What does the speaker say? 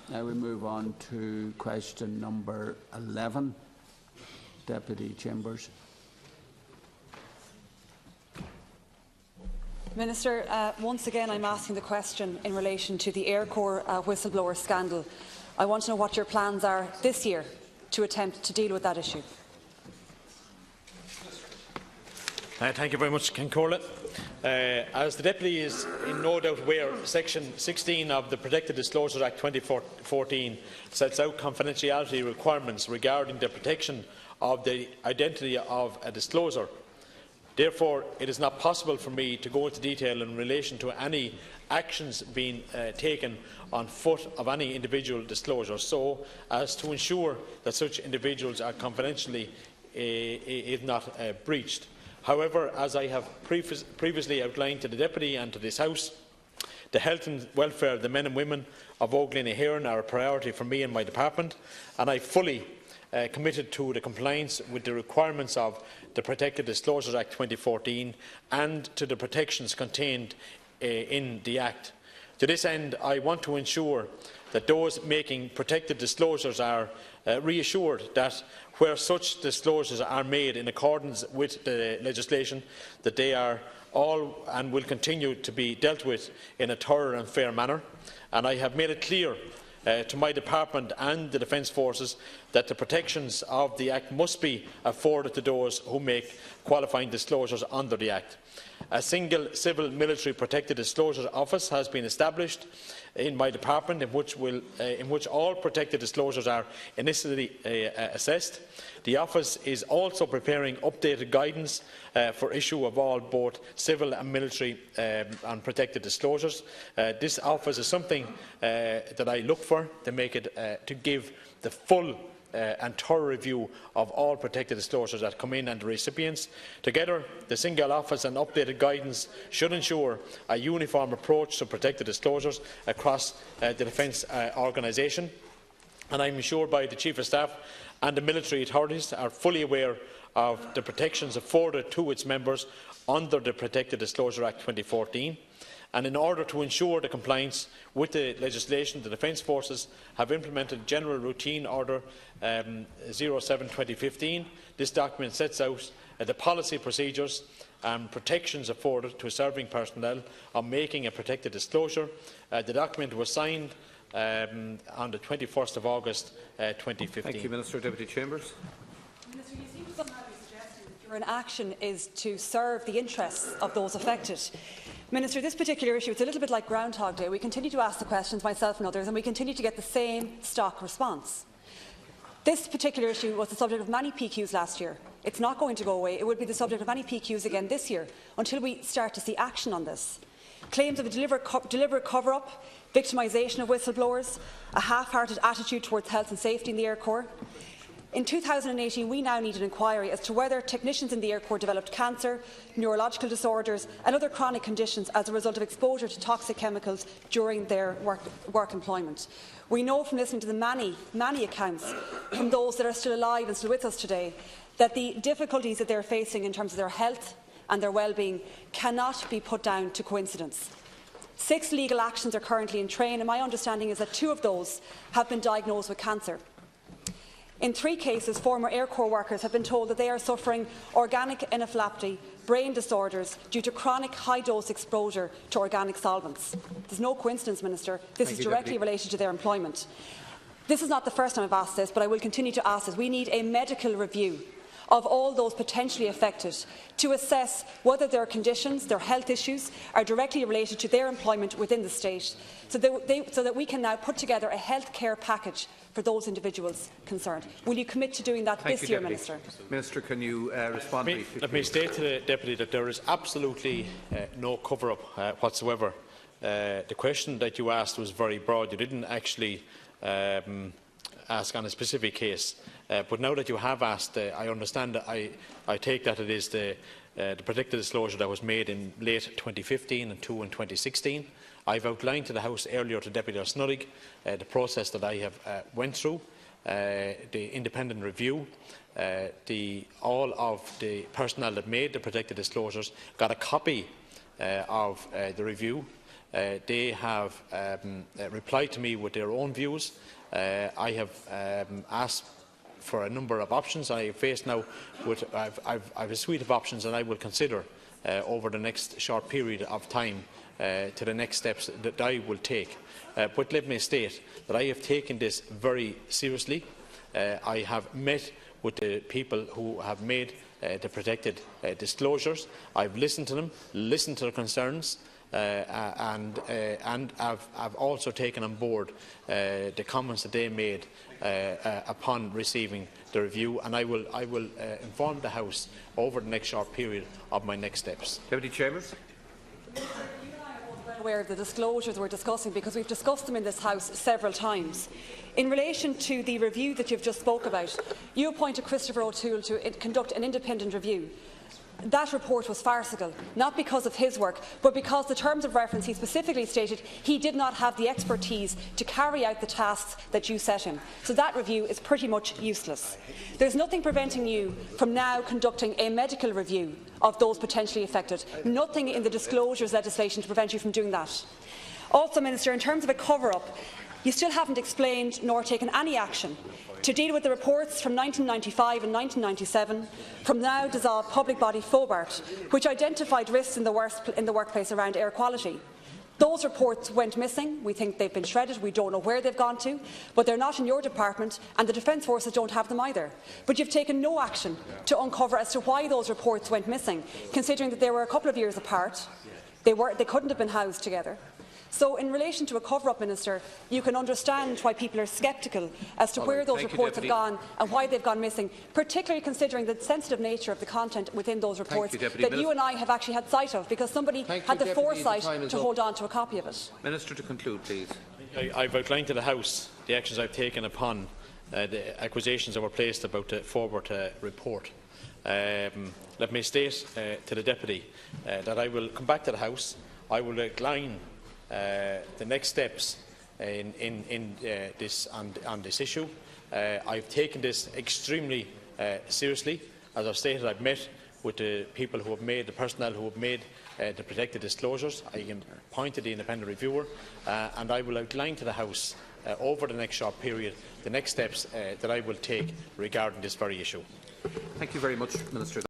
Now we move on to question number 11. Deputy Chambers. Minister, once again I'm asking the question in relation to the Air Corps whistleblower scandal. I want to know what your plans are this year to attempt to deal with that issue. Thank you very much, Ken Corlett. As the Deputy is in no doubt aware, Section 16 of the Protected Disclosures Act 2014 sets out confidentiality requirements regarding the protection of the identity of a disclosure. Therefore, it is not possible for me to go into detail in relation to any actions being taken on foot of any individual disclosure, so as to ensure that such individuals are confidentially, if not breached. However, as I have previously outlined to the Deputy and to this House, the health and welfare of the men and women of Óglain and Éireann are a priority for me and my department, and I fully committed to the compliance with the requirements of the Protected Disclosures Act 2014 and to the protections contained in the Act. To this end, I want to ensure that those making protected disclosures are reassured that where such disclosures are made in accordance with the legislation, that they are all and will continue to be dealt with in a thorough and fair manner. And I have made it clear to my department and the Defence Forces that the protections of the Act must be afforded to those who make qualifying disclosures under the Act. A single civil military protected disclosures office has been established in my department in which all protected disclosures are initially assessed. The office is also preparing updated guidance for issue of all both civil and military and protected disclosures. This office is something that I look for to make it to give the full and thorough review of all protected disclosures that come in and the recipients. Together, the single office and updated guidance should ensure a uniform approach to protected disclosures across the defence organisation. And I am assured by the Chief of Staff and the military authorities are fully aware of the protections afforded to its members under the Protected Disclosure Act 2014. And in order to ensure the compliance with the legislation, the Defence Forces have implemented General Routine Order 07/2015. This document sets out the policy procedures and protections afforded to serving personnel on making a protected disclosure. The document was signed on the 21st of August 2015. Thank you, Minister. Deputy Chambers. Minister, you seem to somehow be suggesting that your inaction is to serve the interests of those affected. Minister, this particular issue, it's a little bit like Groundhog Day. We continue to ask the questions, myself and others, and we continue to get the same stock response. This particular issue was the subject of many PQs last year. It's not going to go away. It will be the subject of many PQs again this year until we start to see action on this. Claims of a deliberate cover-up, victimisation of whistleblowers, a half-hearted attitude towards health and safety in the Air Corps. In 2018, we now need an inquiry as to whether technicians in the Air Corps developed cancer, neurological disorders and other chronic conditions as a result of exposure to toxic chemicals during their work employment. We know from listening to the many accounts from those that are still alive and still with us today that the difficulties that they are facing in terms of their health and their well-being cannot be put down to coincidence. 6 legal actions are currently in train, and my understanding is that 2 of those have been diagnosed with cancer. In 3 cases, former Air Corps workers have been told that they are suffering organic anaphylactic brain disorders due to chronic high-dose exposure to organic solvents. There's no coincidence, Minister. This is directly related to their employment. This is not the first time I've asked this, but I will continue to ask this. We need a medical review of all those potentially affected to assess whether their conditions, their health issues, are directly related to their employment within the state, so that we can now put together a health care package for those individuals concerned. Will you commit to doing that this year, Minister? Minister, can you respond briefly? Let me state to the Deputy that there is absolutely no cover-up whatsoever. The question that you asked was very broad. You didn't actually ask on a specific case. But now that you have asked, I understand that I take that it is the protected disclosure that was made in late 2015 and 2 in 2016. I've outlined to the House earlier to Deputy Snuddig the process that I have went through, the independent review. All of the personnel that made the protected disclosures got a copy of the review. They have replied to me with their own views. I have asked for a number of options. I have faced now with I've a suite of options, and I will consider over the next short period of time to the next steps that I will take. But let me state that I have taken this very seriously. I have met with the people who have made the protected disclosures. I have listened to them, listened to their concerns, and I've also taken on board the comments that they made upon receiving the review, and I will inform the House over the next short period of my next steps. Deputy Chambers. Aware of the disclosures we're discussing, because we've discussed them in this House several times. In relation to the review that you've just spoke about, you appointed Christopher O'Toole to conduct an independent review. That report was farcical, not because of his work, but because the terms of reference he specifically stated he did not have the expertise to carry out the tasks that you set him. So that review is pretty much useless. There is nothing preventing you from now conducting a medical review of those potentially affected. Nothing in the disclosures legislation to prevent you from doing that. Also, Minister, in terms of a cover-up, you still haven't explained nor taken any action to deal with the reports from 1995 and 1997 from the now dissolved public body FOBART, which identified risks in the workplace around air quality. Those reports went missing. We think they've been shredded. We don't know where they've gone to, but they're not in your department, and the Defence Forces don't have them either. But you've taken no action to uncover as to why those reports went missing, considering that they were a couple of years apart. They couldn't have been housed together. So, in relation to a cover-up, Minister, you can understand why people are sceptical as to where those reports have gone and why they've gone missing, particularly considering the sensitive nature of the content within those reports that you and I have actually had sight of, because somebody had the foresight to hold on to a copy of it. Minister, to conclude, please. I've outlined to the House the actions I've taken upon the accusations that were placed about the forward report. Let me state to the Deputy that I will come back to the House. I will outline the next steps on this issue. I've taken this extremely seriously. As I've stated, I've met with the people who have made, the personnel who have made the protected disclosures. I appointed the independent reviewer, and I will outline to the House over the next short period the next steps that I will take regarding this very issue. Thank you very much, Minister.